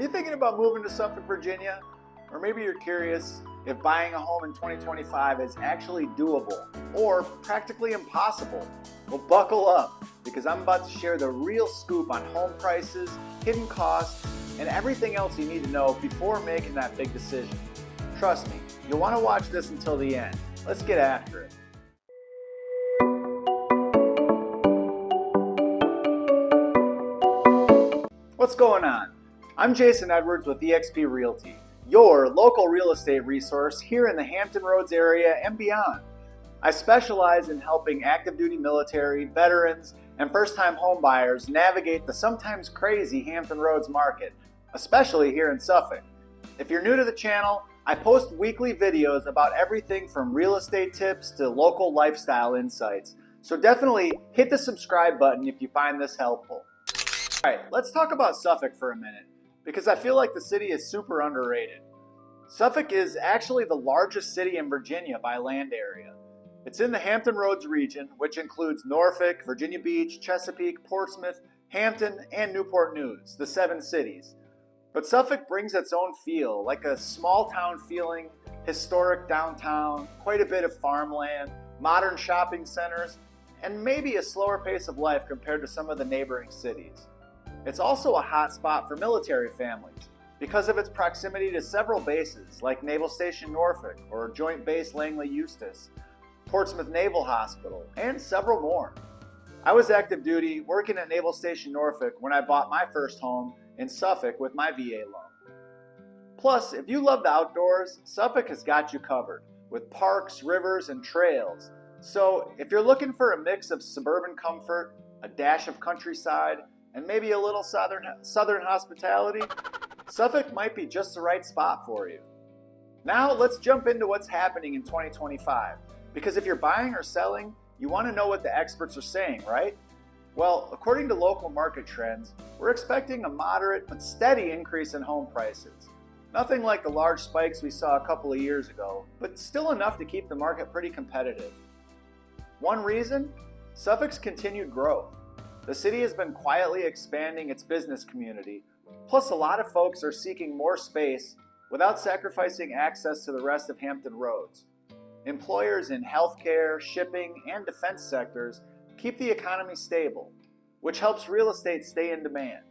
Are you thinking about moving to Suffolk, Virginia? Or maybe you're curious if buying a home in 2025 is actually doable or practically impossible? Well, buckle up, because I'm about to share the real scoop on home prices, hidden costs, and everything else you need to know before making that big decision. Trust me, you'll want to watch this until the end. Let's get after it. What's going on? I'm Jason Edwards with eXp Realty, your local real estate resource here in the Hampton Roads area and beyond. I specialize in helping active duty military, veterans, and first-time home buyers navigate the sometimes crazy Hampton Roads market, especially here in Suffolk. If you're new to the channel, I post weekly videos about everything from real estate tips to local lifestyle insights. So definitely hit the subscribe button if you find this helpful. All right, let's talk about Suffolk for a minute, because I feel like the city is super underrated. Suffolk is actually the largest city in Virginia by land area. It's in the Hampton Roads region, which includes Norfolk, Virginia Beach, Chesapeake, Portsmouth, Hampton, and Newport News, the 7 cities. But Suffolk brings its own feel, like a small town feeling, historic downtown, quite a bit of farmland, modern shopping centers, and maybe a slower pace of life compared to some of the neighboring cities. It's also a hot spot for military families because of its proximity to several bases like Naval Station Norfolk or Joint Base Langley Eustis, Portsmouth Naval Hospital, and several more. I was active duty working at Naval Station Norfolk when I bought my first home in Suffolk with my VA loan. Plus, if you love the outdoors, Suffolk has got you covered with parks, rivers, and trails. So if you're looking for a mix of suburban comfort, a dash of countryside, and maybe a little southern hospitality, Suffolk might be just the right spot for you. Now let's jump into what's happening in 2025, because if you're buying or selling, you want to know what the experts are saying, right? Well, according to local market trends, we're expecting a moderate but steady increase in home prices. Nothing like the large spikes we saw a couple of years ago, but still enough to keep the market pretty competitive. One reason? Suffolk's continued growth. The city has been quietly expanding its business community, plus a lot of folks are seeking more space without sacrificing access to the rest of Hampton Roads. Employers in healthcare, shipping, and defense sectors keep the economy stable, which helps real estate stay in demand.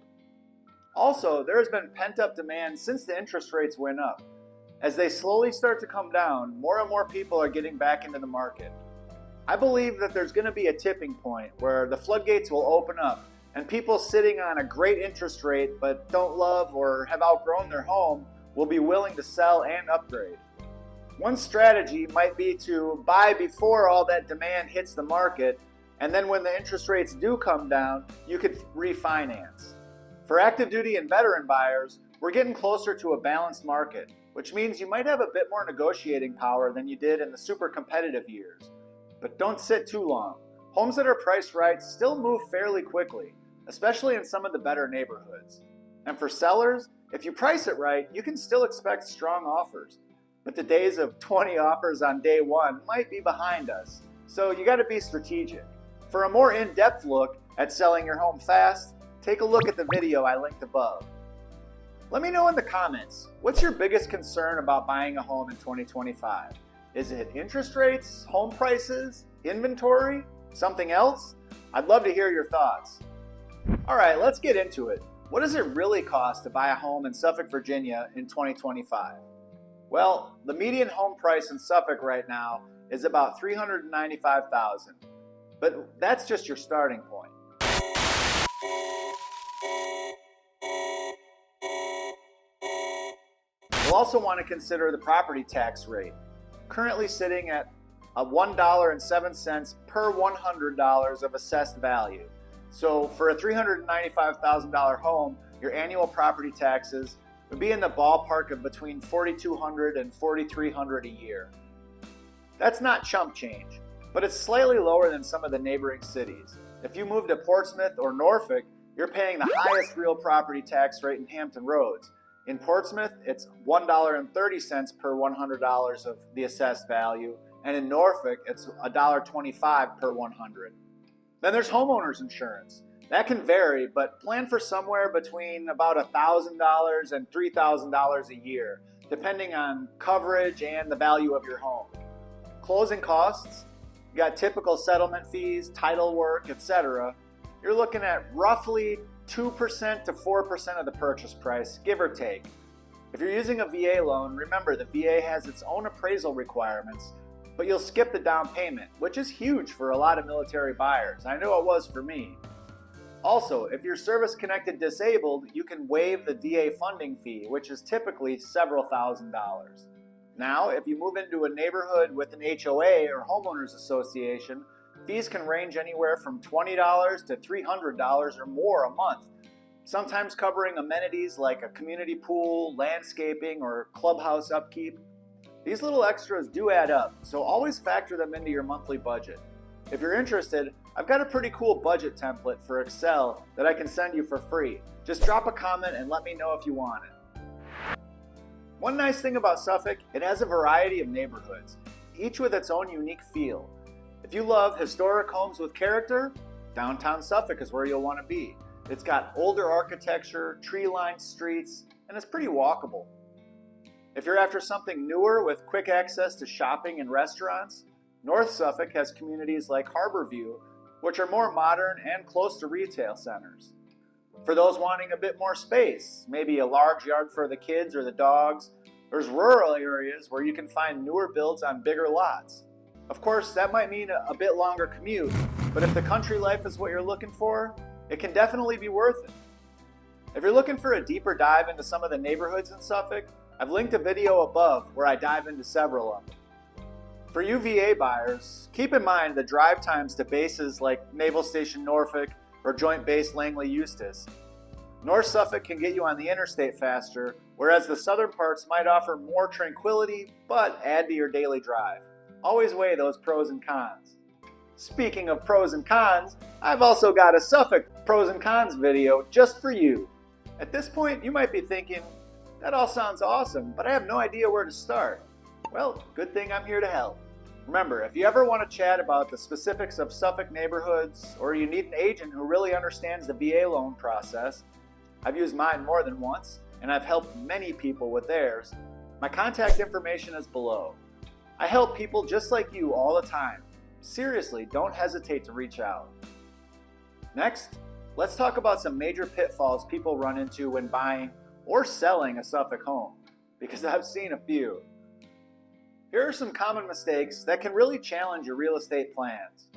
Also, there has been pent-up demand since the interest rates went up. As they slowly start to come down, more and more people are getting back into the market. I believe that there's going to be a tipping point where the floodgates will open up and people sitting on a great interest rate but don't love or have outgrown their home will be willing to sell and upgrade. One strategy might be to buy before all that demand hits the market, and then when the interest rates do come down, you could refinance. For active duty and veteran buyers, we're getting closer to a balanced market, which means you might have a bit more negotiating power than you did in the super competitive years. But don't sit too long. Homes that are priced right still move fairly quickly, especially in some of the better neighborhoods. And for sellers, if you price it right, you can still expect strong offers. But the days of 20 offers on day one might be behind us, so you gotta be strategic. For a more in-depth look at selling your home fast, take a look at the video I linked above. Let me know in the comments, what's your biggest concern about buying a home in 2025? Is it interest rates, home prices, inventory, something else? I'd love to hear your thoughts. All right, let's get into it. What does it really cost to buy a home in Suffolk, Virginia in 2025? Well, the median home price in Suffolk right now is about $395,000, but that's just your starting point. We'll also want to consider the property tax rate, currently sitting at $1.07 per $100 of assessed value. So for a $395,000 home, your annual property taxes would be in the ballpark of between $4,200 and $4,300 a year. That's not chump change, but it's slightly lower than some of the neighboring cities. If you move to Portsmouth or Norfolk, you're paying the highest real property tax rate in Hampton Roads. In Portsmouth, it's $1.30 per $100 of the assessed value, and in Norfolk, it's $1.25 per $100. Then there's homeowners insurance. That can vary, but plan for somewhere between about $1,000 and $3,000 a year, depending on coverage and the value of your home. Closing costs, you got typical settlement fees, title work, etc. You're looking at roughly 2% to 4% of the purchase price, give or take. If you're using a VA loan, remember the VA has its own appraisal requirements, but you'll skip the down payment, which is huge for a lot of military buyers. I know it was for me. Also, if you're service-connected disabled, you can waive the VA funding fee, which is typically several $1,000s. Now, if you move into a neighborhood with an HOA or homeowners association, fees can range anywhere from $20 to $300 or more a month, sometimes covering amenities like a community pool, landscaping, or clubhouse upkeep. These little extras do add up, so always factor them into your monthly budget. If you're interested, I've got a pretty cool budget template for Excel that I can send you for free. Just drop a comment and let me know if you want it. One nice thing about Suffolk, it has a variety of neighborhoods, each with its own unique feel. If you love historic homes with character, downtown Suffolk is where you'll want to be. It's got older architecture, tree-lined streets, and it's pretty walkable. If you're after something newer with quick access to shopping and restaurants, North Suffolk has communities like Harborview, which are more modern and close to retail centers. For those wanting a bit more space, maybe a large yard for the kids or the dogs, there's rural areas where you can find newer builds on bigger lots. Of course, that might mean a bit longer commute, but if the country life is what you're looking for, it can definitely be worth it. If you're looking for a deeper dive into some of the neighborhoods in Suffolk, I've linked a video above where I dive into several of them. For you VA buyers, keep in mind the drive times to bases like Naval Station Norfolk or Joint Base Langley Eustis. North Suffolk can get you on the interstate faster, whereas the southern parts might offer more tranquility but add to your daily drive. Always weigh those pros and cons. Speaking of pros and cons, I've also got a Suffolk pros and cons video just for you. At this point, you might be thinking, that all sounds awesome, but I have no idea where to start. Well, good thing I'm here to help. Remember, if you ever want to chat about the specifics of Suffolk neighborhoods, or you need an agent who really understands the VA loan process, I've used mine more than once, and I've helped many people with theirs. My contact information is below. I help people just like you all the time. Seriously, don't hesitate to reach out. Next, let's talk about some major pitfalls people run into when buying or selling a Suffolk home, because I've seen a few. Here are some common mistakes that can really challenge your real estate plans.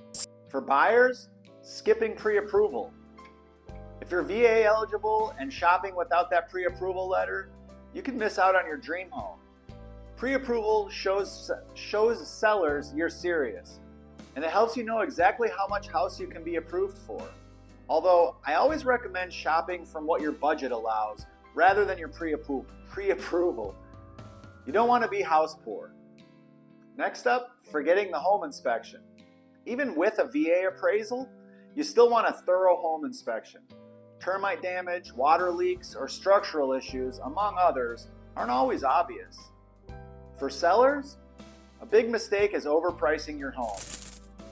For buyers, skipping pre-approval. If you're VA eligible and shopping without that pre-approval letter, you can miss out on your dream home. Pre-approval shows sellers you're serious, and it helps you know exactly how much house you can be approved for. Although, I always recommend shopping from what your budget allows rather than your pre-approval. You don't want to be house poor. Next up, forgetting the home inspection. Even with a VA appraisal, you still want a thorough home inspection. Termite damage, water leaks, or structural issues, among others, aren't always obvious. For sellers, a big mistake is overpricing your home.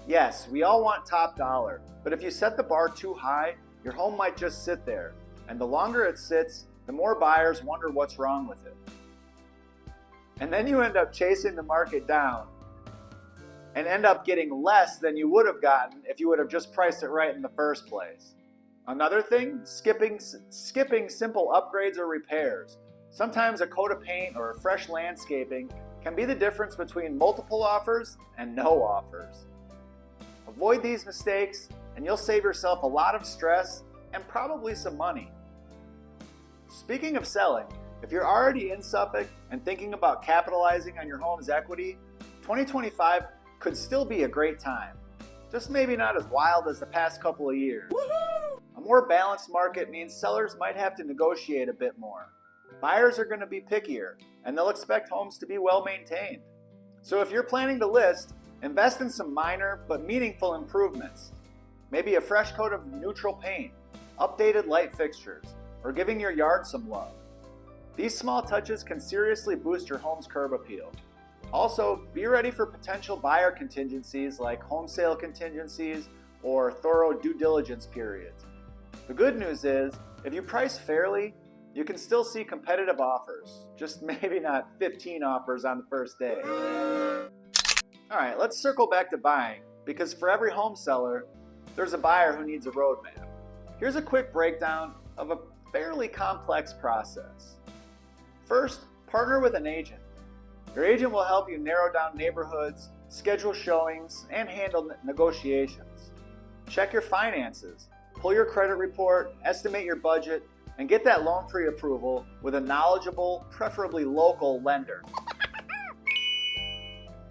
Yes, we all want top dollar, but if you set the bar too high, your home might just sit there, and the longer it sits, the more buyers wonder what's wrong with it. And then you end up chasing the market down and end up getting less than you would have gotten if you would have just priced it right in the first place. Another thing, skipping simple upgrades or repairs. Sometimes a coat of paint or fresh landscaping can be the difference between multiple offers and no offers. Avoid these mistakes and you'll save yourself a lot of stress and probably some money. Speaking of selling, if you're already in Suffolk and thinking about capitalizing on your home's equity, 2025 could still be a great time. Just maybe not as wild as the past couple of years. Woo-hoo! A more balanced market means sellers might have to negotiate a bit more. Buyers are going to be pickier, and they'll expect homes to be well maintained. So if you're planning to list, invest in some minor but meaningful improvements. Maybe a fresh coat of neutral paint, updated light fixtures, or giving your yard some love. These small touches can seriously boost your home's curb appeal. Also, be ready for potential buyer contingencies like home sale contingencies or thorough due diligence periods. The good news is, if you price fairly, you can still see competitive offers, just maybe not 15 offers on the first day. Alright, let's circle back to buying, because for every home seller, there's a buyer who needs a roadmap. Here's a quick breakdown of a fairly complex process. First, partner with an agent. Your agent will help you narrow down neighborhoods, schedule showings, and handle negotiations. Check your finances, pull your credit report, estimate your budget, and get that loan pre-approval with a knowledgeable, preferably local lender.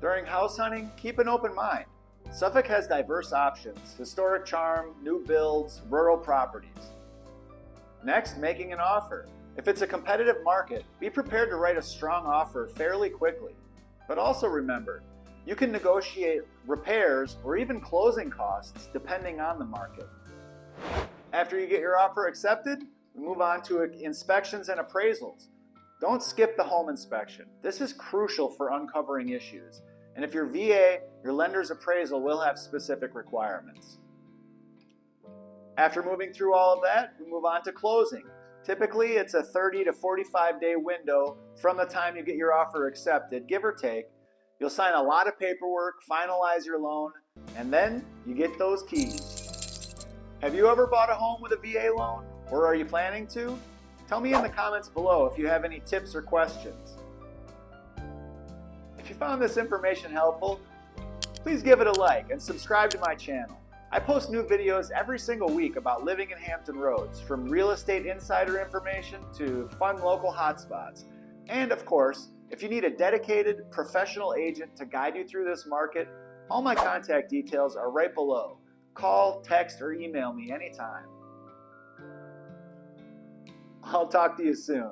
During house hunting, keep an open mind. Suffolk has diverse options: historic charm, new builds, rural properties. Next, making an offer. If it's a competitive market, be prepared to write a strong offer fairly quickly. But also remember, you can negotiate repairs or even closing costs depending on the market. After you get your offer accepted, we move on to inspections and appraisals. Don't skip the home inspection. This is crucial for uncovering issues. And if you're VA, your lender's appraisal will have specific requirements. After moving through all of that, we move on to closing. Typically, it's a 30 to 45 day window from the time you get your offer accepted, give or take. You'll sign a lot of paperwork, finalize your loan, and then you get those keys. Have you ever bought a home with a VA loan, or are you planning to? Tell me in the comments below if you have any tips or questions. If you found this information helpful, please give it a like and subscribe to my channel. I post new videos every single week about living in Hampton Roads, from real estate insider information to fun local hotspots. And of course, if you need a dedicated, professional agent to guide you through this market, all my contact details are right below. Call, text, or email me anytime. I'll talk to you soon.